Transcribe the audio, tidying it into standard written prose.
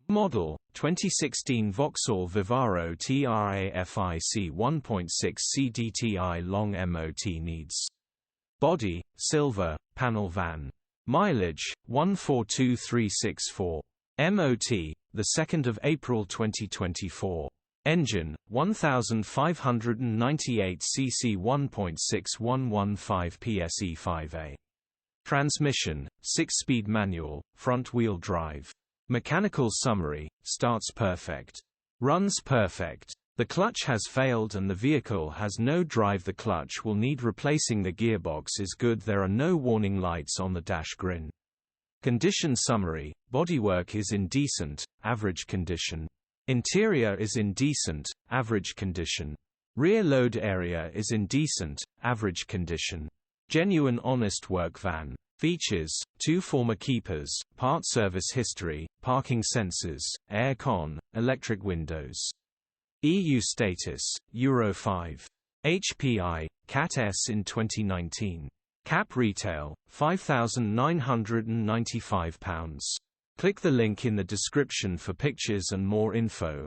Model, 2016 VAUXHALL VIVARO TRAFIC 1.6CDTI long MOT needs. Body, silver, panel van. Mileage, 142364. MOT, 2 April 2024. Engine, 1598 cc 1.6115 PS E5A. Transmission, 6-speed manual, front-wheel drive. Mechanical summary, starts perfect. Runs perfect. The clutch has failed and the vehicle has no drive. The clutch will need replacing. The gearbox is good. There are no warning lights on the dash grin. Condition summary, bodywork is in decent, average condition. Interior is in decent, average condition. Rear load area is in decent, average condition. Genuine honest work van. Features, 2 former keepers, part service history, parking sensors, air con, electric windows. EU status, Euro 5. HPI, Cat S in 2019. Cap retail, £5,995. Click the link in the description for pictures and more info.